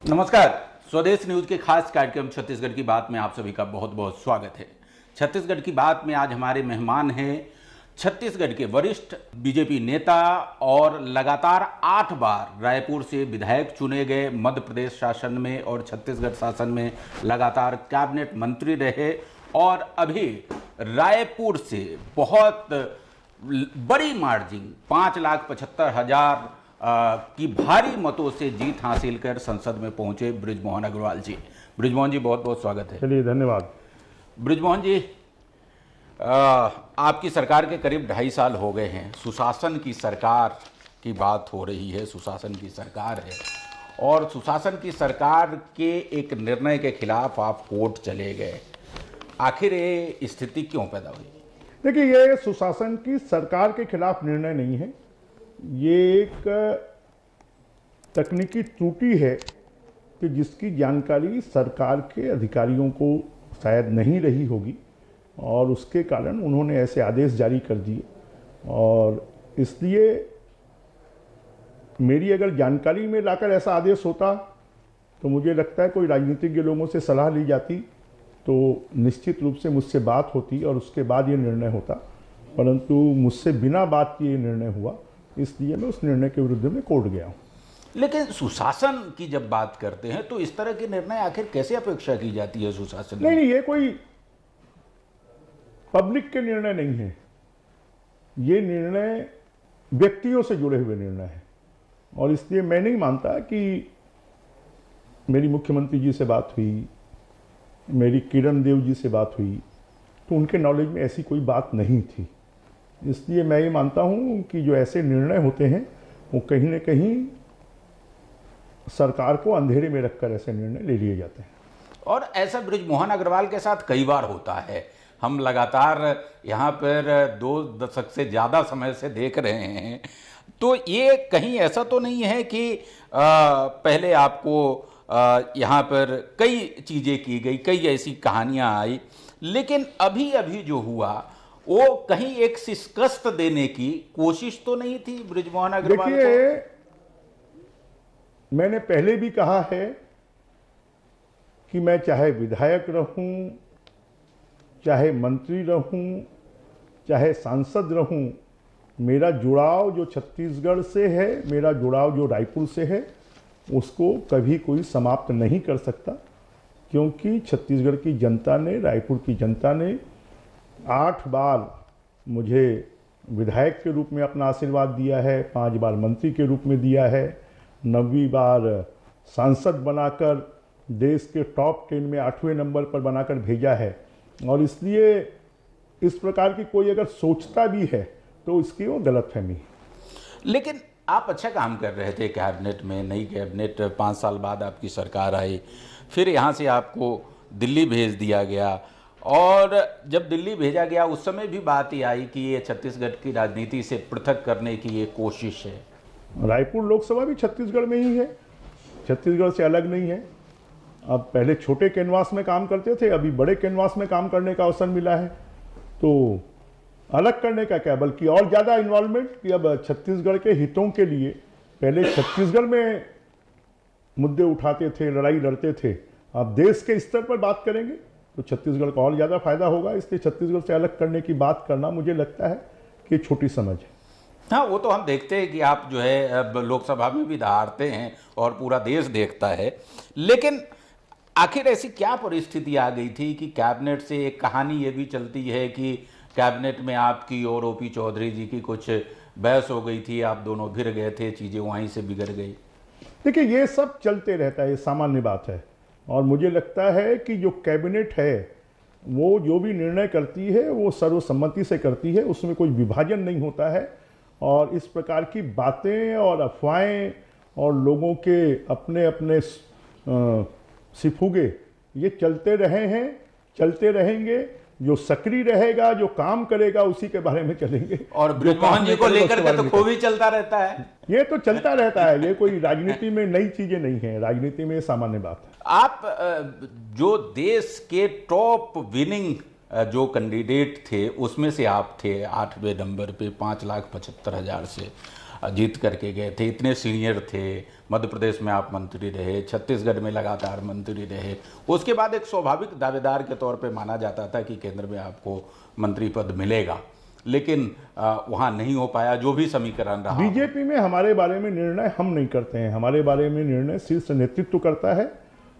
नमस्कार। स्वदेश न्यूज के खास कार्यक्रम छत्तीसगढ़ की बात में आप सभी का बहुत बहुत स्वागत है। छत्तीसगढ़ की बात में आज हमारे मेहमान हैं छत्तीसगढ़ के वरिष्ठ बीजेपी नेता और लगातार 8 बार रायपुर से विधायक चुने गए, मध्य प्रदेश शासन में और छत्तीसगढ़ शासन में लगातार कैबिनेट मंत्री रहे और अभी रायपुर से बहुत बड़ी मार्जिन 5,75,000 की भारी मतों से जीत हासिल कर संसद में पहुंचे बृजमोहन अग्रवाल जी। बृजमोहन जी, बहुत बहुत स्वागत है। चलिए, धन्यवाद। बृजमोहन जी, आपकी सरकार के करीब 2.5 साल हो गए हैं। सुशासन की सरकार की बात हो रही है, सुशासन की सरकार है और सुशासन की सरकार के एक निर्णय के खिलाफ आप कोर्ट चले गए। आखिर ये स्थिति क्यों पैदा हुई? देखिए, ये सुशासन की सरकार के खिलाफ निर्णय नहीं है, ये एक तकनीकी त्रुटि है कि जिसकी जानकारी सरकार के अधिकारियों को शायद नहीं रही होगी और उसके कारण उन्होंने ऐसे आदेश जारी कर दिए। और इसलिए मेरी अगर जानकारी में लाकर ऐसा आदेश होता तो मुझे लगता है कोई राजनीतिज्ञ लोगों से सलाह ली जाती तो निश्चित रूप से मुझसे बात होती और उसके बाद ये निर्णय होता, परंतु मुझसे बिना बात किए निर्णय हुआ, इसलिए मैं उस निर्णय के विरुद्ध में कोर्ट गया हूँ। लेकिन सुशासन की जब बात करते हैं तो इस तरह के निर्णय आखिर कैसे अपेक्षा की जाती है सुशासन? नहीं, ये कोई पब्लिक के निर्णय नहीं है, ये निर्णय व्यक्तियों से जुड़े हुए निर्णय है और इसलिए मैं नहीं मानता कि मेरी मुख्यमंत्री जी से बात हुई, मेरी किरण देव जी से बात हुई तो उनके नॉलेज में ऐसी कोई बात नहीं थी। इसलिए मैं ये मानता हूं कि जो ऐसे निर्णय होते हैं वो कहीं न कहीं सरकार को अंधेरे में रखकर ऐसे निर्णय ले लिए जाते हैं। और ऐसा बृजमोहन अग्रवाल के साथ कई बार होता है। हम लगातार यहाँ पर 2 दशक से ज़्यादा समय से देख रहे हैं, तो ये कहीं ऐसा तो नहीं है कि पहले आपको यहाँ पर कई चीज़ें की गई, कई ऐसी कहानियाँ आई, लेकिन अभी अभी जो हुआ वो कहीं एक शिकस्त देने की कोशिश तो नहीं थी बृजमोहन अग्रवाल को? देखिए, मैंने पहले भी कहा है कि मैं चाहे विधायक रहूं, चाहे मंत्री रहूं, चाहे सांसद रहूं, मेरा जुड़ाव जो छत्तीसगढ़ से है, मेरा जुड़ाव जो रायपुर से है, उसको कभी कोई समाप्त नहीं कर सकता, क्योंकि छत्तीसगढ़ की जनता ने, रायपुर की जनता ने 8 बार मुझे विधायक के रूप में अपना आशीर्वाद दिया है, 5 बार मंत्री के रूप में दिया है, 9वीं बार सांसद बनाकर देश के टॉप 10 में 8वें नंबर पर बनाकर भेजा है। और इसलिए इस प्रकार की कोई अगर सोचता भी है तो इसकी वो गलतफहमी है। लेकिन आप अच्छा काम कर रहे थे कैबिनेट में, नई कैबिनेट 5 साल बाद आपकी सरकार आई, फिर यहाँ से आपको दिल्ली भेज दिया गया और जब दिल्ली भेजा गया उस समय भी बात ही आई कि ये छत्तीसगढ़ की राजनीति से पृथक करने की ये कोशिश है। रायपुर लोकसभा भी छत्तीसगढ़ में ही है, छत्तीसगढ़ से अलग नहीं है। अब पहले छोटे कैनवास में काम करते थे, अभी बड़े कैनवास में काम करने का अवसर मिला है, तो अलग करने का क्या, बल्कि और ज़्यादा इन्वॉल्वमेंट कि अब छत्तीसगढ़ के हितों के लिए पहले छत्तीसगढ़ में मुद्दे उठाते थे, लड़ाई लड़ते थे, अब देश के स्तर पर बात करेंगे तो छत्तीसगढ़ का और ज़्यादा फायदा होगा। इसलिए छत्तीसगढ़ से अलग करने की बात करना मुझे लगता है कि छोटी समझ है। हाँ, वो तो हम देखते हैं कि आप जो है अब लोकसभा में भी दहाड़ते हैं और पूरा देश देखता है, लेकिन आखिर ऐसी क्या परिस्थिति आ गई थी कि कैबिनेट से एक कहानी ये भी चलती है कि कैबिनेट में आपकी और ओपी चौधरी जी की कुछ बहस हो गई थी, आप दोनों भिड़ गए थे, चीज़ें वहीं से बिगड़ गई? देखिए, ये सब चलते रहता है, ये सामान्य बात है और मुझे लगता है कि जो कैबिनेट है वो जो भी निर्णय करती है वो सर्वसम्मति से करती है, उसमें कोई विभाजन नहीं होता है और इस प्रकार की बातें और अफवाहें और लोगों के अपने अपने सिफुगे ये चलते रहे हैं, चलते रहेंगे। जो सक्रिय रहेगा, जो काम करेगा, उसी के बारे में चलेंगे। और बृजमोहन जी को लेकर के तो खूब ही चलता रहता है। ये तो चलता रहता है, ये कोई राजनीति में नई चीजें नहीं है, राजनीति में सामान्य बात है। आप जो देश के टॉप विनिंग जो कैंडिडेट थे उसमें से आप थे 8वें नंबर पे 5,75,000 से। जीत करके गए थे, इतने सीनियर थे, मध्य प्रदेश में आप मंत्री रहे, छत्तीसगढ़ में लगातार मंत्री रहे, उसके बाद एक स्वाभाविक दावेदार के तौर पे माना जाता था कि केंद्र में आपको मंत्री पद मिलेगा, लेकिन वहाँ नहीं हो पाया, जो भी समीकरण रहा। बीजेपी में हमारे बारे में निर्णय हम नहीं करते हैं, हमारे बारे में निर्णय शीर्ष नेतृत्व करता है।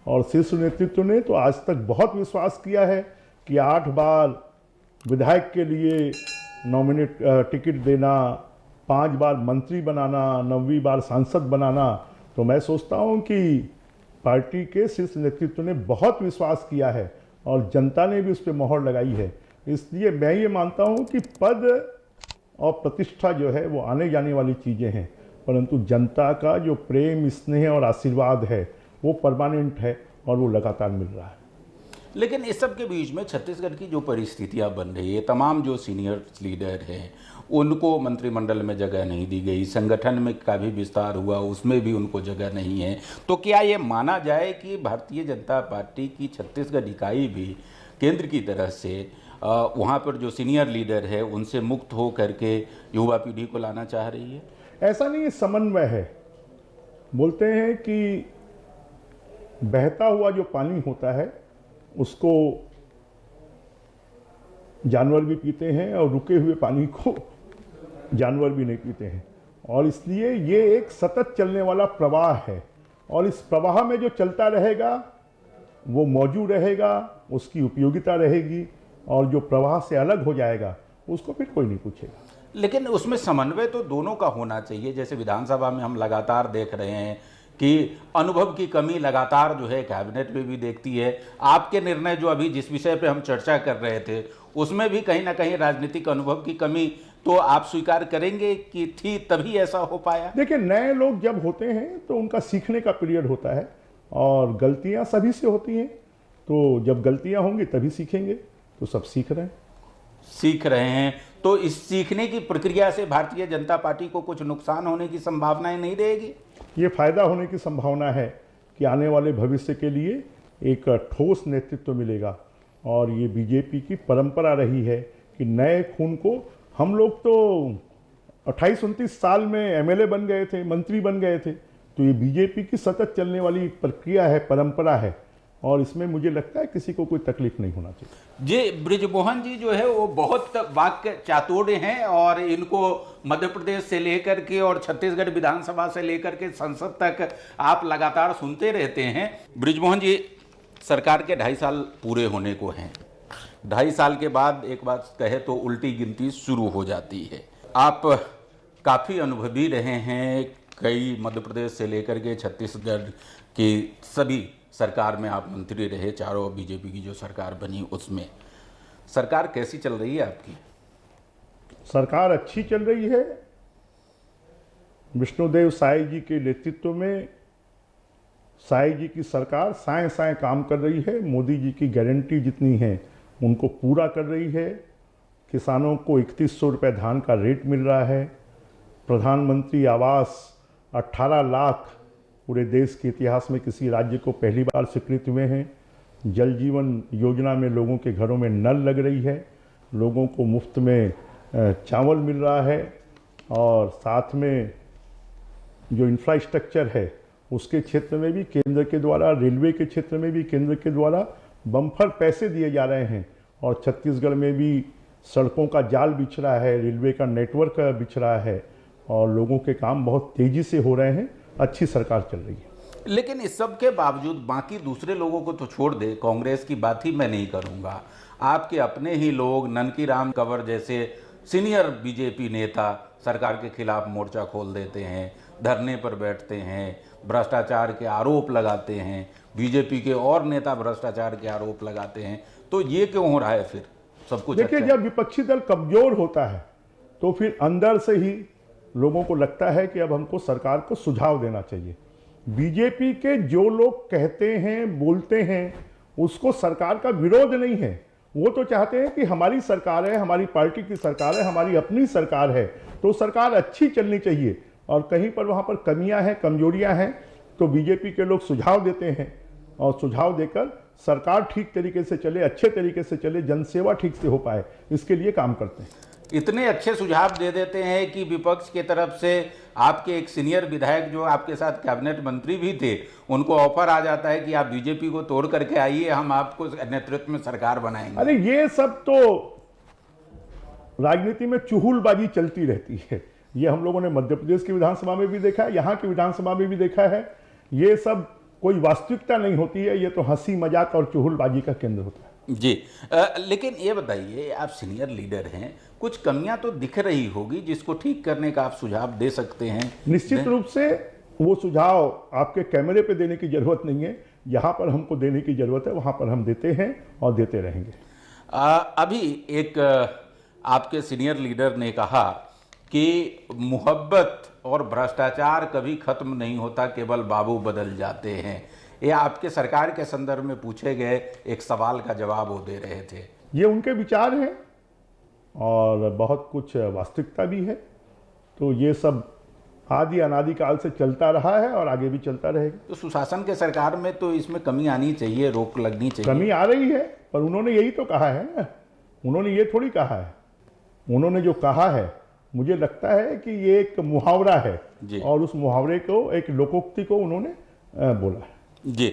और शीर्ष नेतृत्व ने तो आज तक बहुत विश्वास किया है कि 8 बार विधायक के लिए नॉमिनेट टिकट देना, 5 बार मंत्री बनाना, 9वीं बार सांसद बनाना। तो मैं सोचता हूं कि पार्टी के शीर्ष नेतृत्व ने बहुत विश्वास किया है और जनता ने भी उस पर मोहर लगाई है। इसलिए मैं ये मानता हूं कि पद और प्रतिष्ठा जो है वो आने जाने वाली चीज़ें हैं, परंतु जनता का जो प्रेम, स्नेह और आशीर्वाद है वो परमानेंट है और वो लगातार मिल रहा है। लेकिन इस सब के बीच में छत्तीसगढ़ की जो परिस्थितियां बन रही है, तमाम जो सीनियर लीडर हैं उनको मंत्रिमंडल में जगह नहीं दी गई, संगठन में का भी विस्तार हुआ, उसमें भी उनको जगह नहीं है। तो क्या ये माना जाए कि भारतीय जनता पार्टी की छत्तीसगढ़ इकाई भी केंद्र की तरह से वहाँ पर जो सीनियर लीडर है उनसे मुक्त हो करके युवा पीढ़ी को लाना चाह रही है? ऐसा नहीं, समन्वय है। बोलते हैं कि बहता हुआ जो पानी होता है उसको जानवर भी पीते हैं और रुके हुए पानी को जानवर भी नहीं पीते हैं। और इसलिए ये एक सतत चलने वाला प्रवाह है और इस प्रवाह में जो चलता रहेगा वो मौजूद रहेगा, उसकी उपयोगिता रहेगी, और जो प्रवाह से अलग हो जाएगा उसको फिर कोई नहीं पूछेगा। लेकिन उसमें समन्वय तो दोनों का होना चाहिए। जैसे विधानसभा में हम लगातार देख रहे हैं कि अनुभव की कमी लगातार जो है कैबिनेट में भी देखती है। आपके निर्णय जो अभी जिस विषय पे हम चर्चा कर रहे थे उसमें भी कहीं ना कहीं राजनीतिक अनुभव की कमी तो आप स्वीकार करेंगे कि थी, तभी ऐसा हो पाया? देखिए, नए लोग जब होते हैं तो उनका सीखने का पीरियड होता है और गलतियां सभी से होती हैं। तो जब गलतियां होंगी तभी सीखेंगे। तो सब सीख रहे हैं। तो इस सीखने की प्रक्रिया से भारतीय जनता पार्टी को कुछ नुकसान होने की संभावनाएं नहीं रहेगी? ये फायदा होने की संभावना है कि आने वाले भविष्य के लिए एक ठोस नेतृत्व मिलेगा। और ये बीजेपी की परंपरा रही है कि नए खून को, हम लोग तो 28-29 साल में एमएलए बन गए थे, मंत्री बन गए थे। तो ये बीजेपी की सतत चलने वाली प्रक्रिया है, परंपरा है, और इसमें मुझे लगता है किसी को कोई तकलीफ नहीं होना चाहिए। जी, बृजमोहन जी जो है वो बहुत वाक्य चातुर हैं और इनको मध्य प्रदेश से लेकर के और छत्तीसगढ़ विधानसभा से लेकर के संसद तक आप लगातार सुनते रहते हैं। बृजमोहन जी, सरकार के 2.5 साल पूरे होने को हैं। 2.5 साल के बाद एक बात कहे तो उल्टी गिनती शुरू हो जाती है। आप काफ़ी अनुभवी रहे हैं, कई मध्य प्रदेश से लेकर के छत्तीसगढ़ की सभी सरकार में आप मंत्री रहे, चारों बीजेपी की जो सरकार बनी उसमें। सरकार कैसी चल रही है आपकी? सरकार अच्छी चल रही है। विष्णुदेव साय जी के नेतृत्व में साय जी की सरकार साए साए काम कर रही है। मोदी जी की गारंटी जितनी है उनको पूरा कर रही है। किसानों को 3100 रुपये धान का रेट मिल रहा है। प्रधानमंत्री आवास 18 लाख पूरे देश के इतिहास में किसी राज्य को पहली बार स्वीकृत हुए हैं। जल जीवन योजना में लोगों के घरों में नल लग रही है, लोगों को मुफ्त में चावल मिल रहा है, और साथ में जो इंफ्रास्ट्रक्चर है उसके क्षेत्र में भी केंद्र के द्वारा, रेलवे के क्षेत्र में भी केंद्र के द्वारा बम्पर पैसे दिए जा रहे हैं। और छत्तीसगढ़ में भी सड़कों का जाल बिछ रहा है, रेलवे का नेटवर्क बिछ रहा है, और लोगों के काम बहुत तेज़ी से हो रहे हैं। अच्छी सरकार चल रही है। लेकिन इस सब के बावजूद बाकी दूसरे लोगों को तो छोड़ दे, कांग्रेस की बात ही मैं नहीं करूंगा। आपके अपने ही लोग ननकी राम कंवर जैसे सीनियर बीजेपी नेता सरकार के खिलाफ मोर्चा खोल देते हैं, धरने पर बैठते हैं, भ्रष्टाचार के आरोप लगाते हैं, बीजेपी के और नेता भ्रष्टाचार के आरोप लगाते हैं। तो ये क्यों हो रहा है फिर सब कुछ? देखिए, जब विपक्षी दल कमजोर होता है तो फिर अंदर से ही लोगों को लगता है कि अब हमको सरकार को सुझाव देना चाहिए। बीजेपी के जो लोग कहते हैं, बोलते हैं, उसको सरकार का विरोध नहीं है। वो तो चाहते हैं कि हमारी सरकार है, हमारी पार्टी की सरकार है, हमारी अपनी सरकार है, तो सरकार अच्छी चलनी चाहिए। और कहीं पर वहाँ पर कमियां हैं, कमजोरियां हैं, तो बीजेपी के लोग सुझाव देते हैं, और सुझाव देकर सरकार ठीक तरीके से चले, अच्छे तरीके से चले, जनसेवा ठीक से हो पाए, इसके लिए काम करते हैं। इतने अच्छे सुझाव दे देते हैं कि विपक्ष के तरफ से आपके एक सीनियर विधायक जो आपके साथ कैबिनेट मंत्री भी थे, उनको ऑफर आ जाता है कि आप बीजेपी को तोड़ करके आइए, हम आपको नेतृत्व में सरकार बनाएंगे। अरे ये सब तो राजनीति में चुहलबाजी चलती रहती है। ये हम लोगों ने मध्य प्रदेश की विधानसभा में भी देखा है, यहाँ की विधानसभा में भी देखा है। ये सब कोई वास्तविकता नहीं होती है, ये तो हंसी मजाक और चुहलबाजी का केंद्र होता है। जी लेकिन ये बताइए, आप सीनियर लीडर हैं, कुछ कमियां तो दिख रही होगी जिसको ठीक करने का आप सुझाव दे सकते हैं। निश्चित रूप से वो सुझाव आपके कैमरे पे देने की जरूरत नहीं है, यहाँ पर हमको देने की जरूरत है, वहाँ पर हम देते हैं और देते रहेंगे। अभी एक आपके सीनियर लीडर ने कहा कि मोहब्बत और भ्रष्टाचार कभी खत्म नहीं होता, केवल बाबू बदल जाते हैं। ये आपके सरकार के संदर्भ में पूछे गए एक सवाल का जवाब वो दे रहे थे। ये उनके विचार हैं और बहुत कुछ वास्तविकता भी है। तो ये सब आदि अनादि काल से चलता रहा है और आगे भी चलता रहेगा। तो सुशासन के सरकार में तो इसमें कमी आनी चाहिए, रोक लगनी चाहिए। कमी आ रही है, पर उन्होंने यही तो कहा है ना, उन्होंने ये थोड़ी कहा है। उन्होंने जो कहा है, मुझे लगता है कि ये एक मुहावरा है और उस मुहावरे को, एक लोकोक्ति को उन्होंने बोला है। जी,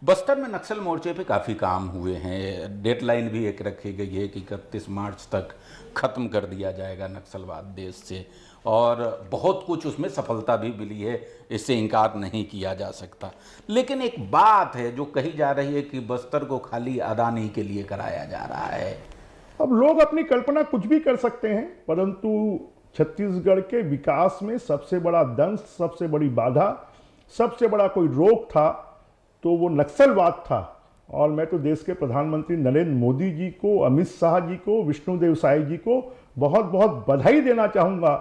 बस्तर में नक्सल मोर्चे पे काफ़ी काम हुए हैं। डेडलाइन भी एक रखी गई है कि 31 मार्च तक ख़त्म कर दिया जाएगा नक्सलवाद देश से, और बहुत कुछ उसमें सफलता भी मिली है, इससे इनकार नहीं किया जा सकता। लेकिन एक बात है जो कही जा रही है कि बस्तर को खाली अदानी के लिए कराया जा रहा है। अब लोग अपनी कल्पना कुछ भी कर सकते हैं, परंतु छत्तीसगढ़ के विकास में सबसे बड़ा दंश, सबसे बड़ी बाधा, सबसे बड़ा कोई रोक था तो वो नक्सलवाद था। और मैं तो देश के प्रधानमंत्री नरेंद्र मोदी जी को, अमित शाह जी को, विष्णुदेव साई जी को बहुत बहुत बधाई देना चाहूँगा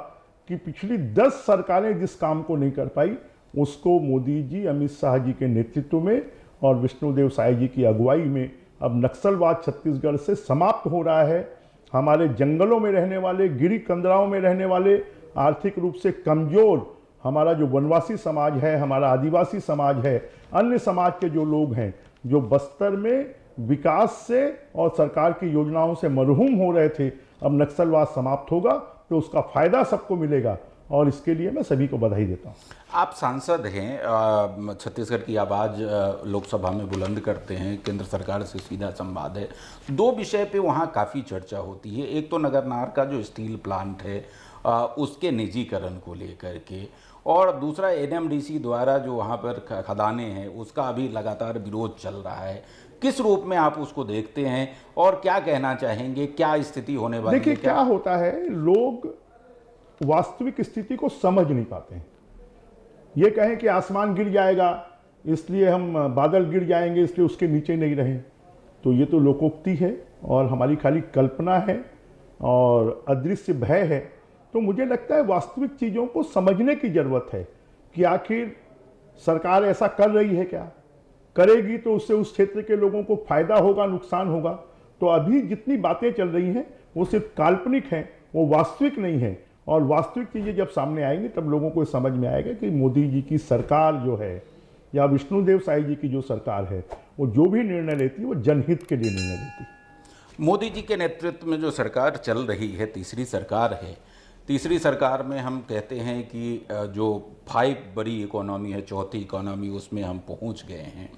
कि पिछली 10 सरकारें जिस काम को नहीं कर पाई, उसको मोदी जी, अमित शाह जी के नेतृत्व में और विष्णुदेव साई जी की अगुवाई में अब नक्सलवाद छत्तीसगढ़ से समाप्त हो रहा है। हमारे जंगलों में रहने वाले, गिरी कंदराओं में रहने वाले, आर्थिक रूप से कमजोर हमारा जो वनवासी समाज है, हमारा आदिवासी समाज है, अन्य समाज के जो लोग हैं, जो बस्तर में विकास से और सरकार की योजनाओं से मरहूम हो रहे थे, अब नक्सलवाद समाप्त होगा तो उसका फायदा सबको मिलेगा और इसके लिए मैं सभी को बधाई देता हूँ। आप सांसद हैं, छत्तीसगढ़ की आवाज़ लोकसभा में बुलंद करते हैं, केंद्र सरकार से सीधा संवाद है। 2 विषय पे वहाँ काफ़ी चर्चा होती है। एक तो नगरनार का जो स्टील प्लांट है उसके निजीकरण को लेकर के, और दूसरा एनएमडीसी द्वारा जो वहाँ पर खदानें हैं उसका अभी लगातार विरोध चल रहा है। किस रूप में आप उसको देखते हैं और क्या कहना चाहेंगे, क्या स्थिति होने वाली है? देखिए क्या होता है, लोग वास्तविक स्थिति को समझ नहीं पाते हैं। ये कहें कि आसमान गिर जाएगा इसलिए हम, बादल गिर जाएंगे इसलिए उसके नीचे नहीं रहें, तो ये तो लोकोक्ति है और हमारी खाली कल्पना है और अदृश्य भय है। तो मुझे लगता है वास्तविक चीज़ों को समझने की ज़रूरत है कि आखिर सरकार ऐसा कर रही है क्या, करेगी तो उससे उस क्षेत्र के लोगों को फायदा होगा, नुकसान होगा। तो अभी जितनी बातें चल रही हैं वो सिर्फ काल्पनिक हैं, वो वास्तविक नहीं है। और वास्तविक चीज़ें जब सामने आएंगी तब लोगों को समझ में आएगा कि मोदी जी की सरकार जो है या विष्णुदेव साई जी की जो सरकार है, वो जो भी निर्णय लेती है वो जनहित के लिए निर्णय लेती है। मोदी जी के नेतृत्व में जो सरकार चल रही है, तीसरी सरकार है, तीसरी सरकार में हम कहते हैं कि जो 5 बड़ी इकोनॉमी है, चौथी इकोनॉमी, उसमें हम पहुंच गए हैं।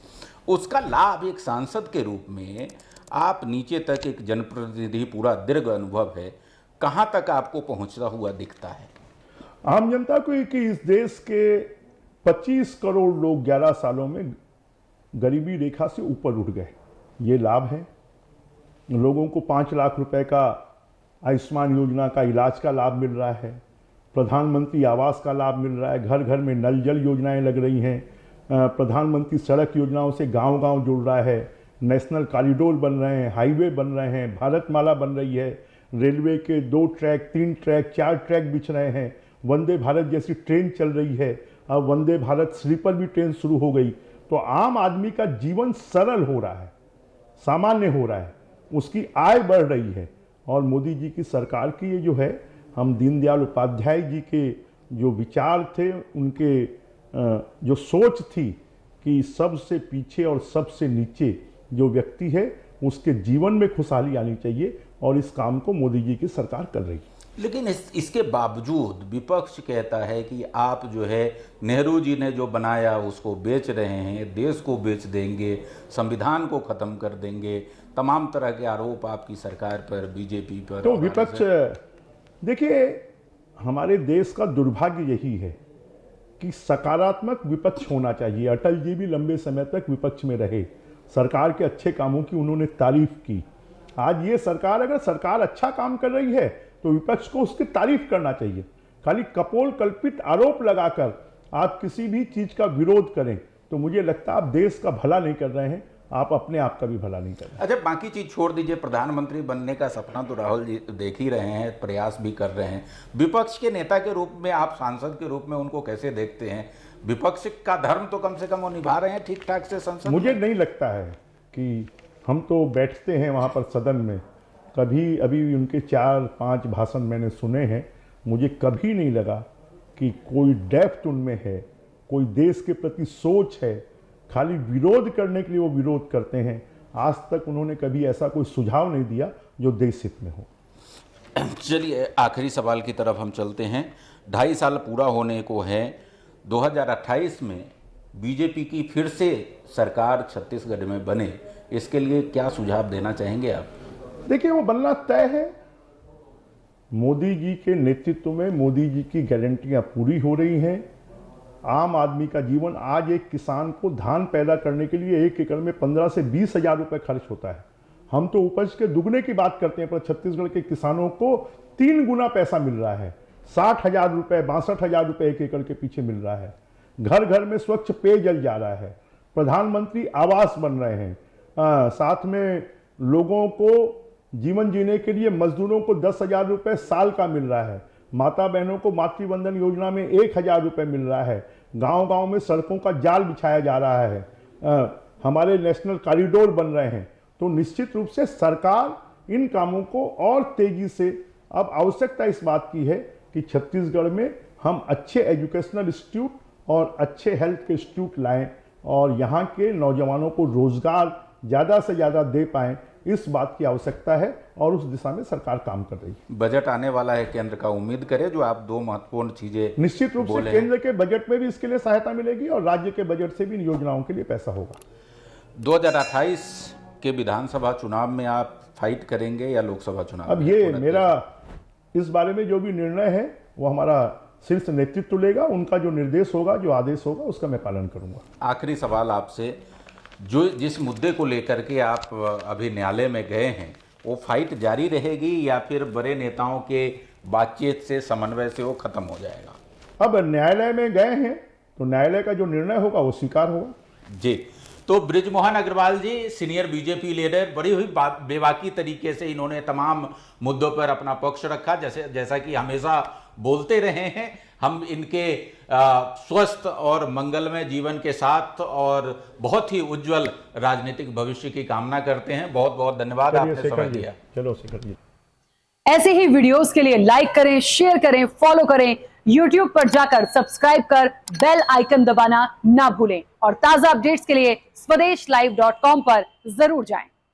उसका लाभ एक सांसद के रूप में आप नीचे तक एक जनप्रतिनिधि, पूरा दीर्घ अनुभव है, कहाँ तक आपको पहुंचता हुआ दिखता है? आम जनता को कि इस देश के 25 करोड़ लोग 11 सालों में गरीबी रेखा से ऊपर उठ गए, ये लाभ है। लोगों को 5 लाख रुपए का आयुष्मान योजना का इलाज का लाभ मिल रहा है, प्रधानमंत्री आवास का लाभ मिल रहा है, घर घर में नल जल योजनाएं लग रही हैं, प्रधानमंत्री सड़क योजनाओं से गांव-गांव जुड़ रहा है, नेशनल कॉरिडोर बन रहे हैं, हाईवे बन रहे हैं, भारतमाला बन रही है, रेलवे के 2 ट्रैक, 3 ट्रैक, 4 ट्रैक बिछ रहे हैं, वंदे भारत जैसी ट्रेन चल रही है, अब वंदे भारत स्लीपर भी ट्रेन शुरू हो गई। तो आम आदमी का जीवन सरल हो रहा है, सामान्य हो रहा है, उसकी आय बढ़ रही है। और मोदी जी की सरकार की ये जो है, हम दीनदयाल उपाध्याय जी के जो विचार थे, उनके जो सोच थी कि सबसे पीछे और सबसे नीचे जो व्यक्ति है उसके जीवन में खुशहाली आनी चाहिए, और इस काम को मोदी जी की सरकार कर रही है। लेकिन इसके बावजूद विपक्ष कहता है कि आप जो है नेहरू जी ने जो बनाया उसको बेच रहे हैं, देश को बेच देंगे, संविधान को ख़त्म कर देंगे, तमाम तरह के आरोप आपकी सरकार पर, बीजेपी पर। तो विपक्ष, देखिए हमारे देश का दुर्भाग्य यही है कि सकारात्मक विपक्ष होना चाहिए। अटल जी भी लंबे समय तक विपक्ष में रहे, सरकार के अच्छे कामों की उन्होंने तारीफ की। आज ये सरकार, अगर सरकार अच्छा काम कर रही है तो विपक्ष को उसकी तारीफ करना चाहिए। खाली कपोल कल्पित आरोप लगाकर आप किसी भी चीज का विरोध करें तो मुझे लगता है आप देश का भला नहीं कर रहे हैं, आप अपने आप का भी भला नहीं कर रहे हैं। अच्छा, बाकी चीज छोड़ दीजिए, प्रधानमंत्री बनने का सपना तो राहुल जी देख ही रहे हैं, प्रयास भी कर रहे हैं। विपक्ष के नेता के रूप में, आप सांसद के रूप में उनको कैसे देखते हैं? विपक्ष का धर्म तो कम से कम वो निभा रहे हैं ठीक ठाक से संसद में? मुझे नहीं लगता है कि हम तो बैठते हैं वहाँ पर सदन में, कभी अभी उनके 4-5 भाषण मैंने सुने हैं, मुझे कभी नहीं लगा कि कोई डेप्थ उनमें है, कोई देश के प्रति सोच है। खाली विरोध करने के लिए वो विरोध करते हैं। आज तक उन्होंने कभी ऐसा कोई सुझाव नहीं दिया जो देश हित में हो। चलिए आखिरी सवाल की तरफ हम चलते हैं। 2.5 साल पूरा होने को है। 2028 में बीजेपी की फिर से सरकार छत्तीसगढ़ में बने, इसके लिए क्या सुझाव देना चाहेंगे आप? देखिए, वो बनना तय है। मोदी जी के नेतृत्व में मोदी जी की गारंटियां पूरी हो रही हैं। आम आदमी का जीवन, आज एक किसान को धान पैदा करने के लिए 1 एकड़ में 15 से 20 हजार रुपये खर्च होता है। हम तो उपज के दुगने की बात करते हैं, पर छत्तीसगढ़ के किसानों को 3 गुना पैसा मिल रहा है। 60,000 रुपये, 62,000 रुपये 1 एकड़ के पीछे मिल रहा है। घर घर में स्वच्छ पेयजल जा रहा है। प्रधानमंत्री आवास बन रहे हैं। साथ में लोगों को जीवन जीने के लिए मजदूरों को 10,000 रुपये साल का मिल रहा है। माता बहनों को मातृवंदन योजना में 1,000 रुपये मिल रहा है। गांव-गांव में सड़कों का जाल बिछाया जा रहा है। हमारे नेशनल कॉरिडोर बन रहे हैं। तो निश्चित रूप से सरकार इन कामों को और तेजी से, अब आवश्यकता इस बात की है कि छत्तीसगढ़ में हम अच्छे एजुकेशनल इंस्टीट्यूट और अच्छे हेल्थ के इंस्टीट्यूट लाएं और यहाँ के नौजवानों को रोजगार ज़्यादा से ज़्यादा दे पाएं, इस बात की आवश्यकता है और उस दिशा में सरकार काम कर रही है। बजट आने वाला है केंद्र का, उम्मीद करें जो आप 2 महत्वपूर्ण चीजें निश्चित रूप से केंद्र के बजट में भी इसके लिए सहायता मिलेगी और राज्य के बजट से भी इन योजनाओं के लिए पैसा होगा। 2028 के विधानसभा चुनाव में आप फाइट करेंगे या लोकसभा चुनाव? अब ये मेरा इस बारे में जो भी निर्णय है वो हमारा शीर्ष नेतृत्व लेगा। उनका जो निर्देश होगा, जो आदेश होगा, उसका मैं पालन करूंगा। आखिरी सवाल आपसे, जो जिस मुद्दे को लेकर के आप अभी न्यायालय में गए हैं, वो फाइट जारी रहेगी या फिर बड़े नेताओं के बातचीत से, समन्वय से वो खत्म हो जाएगा? अब न्यायालय में गए हैं तो न्यायालय का जो निर्णय होगा वो स्वीकार होगा। जी, तो बृजमोहन अग्रवाल जी, सीनियर बीजेपी लीडर, बड़ी हुई बेबाकी तरीके से इन्होंने तमाम मुद्दों पर अपना पक्ष रखा, जैसा कि हमेशा बोलते रहे हैं। हम इनके स्वस्थ और मंगलमय जीवन के साथ और बहुत ही उज्जवल राजनीतिक भविष्य की कामना करते हैं। बहुत बहुत धन्यवाद, आपने समय दिया। चलो शेखर जी। ऐसे ही वीडियोस के लिए लाइक करें, शेयर करें, फॉलो करें। YouTube पर जाकर सब्सक्राइब कर बेल आइकन दबाना ना भूलें और ताजा अपडेट्स के लिए स्वदेशलाइव.com पर जरूर जाएं।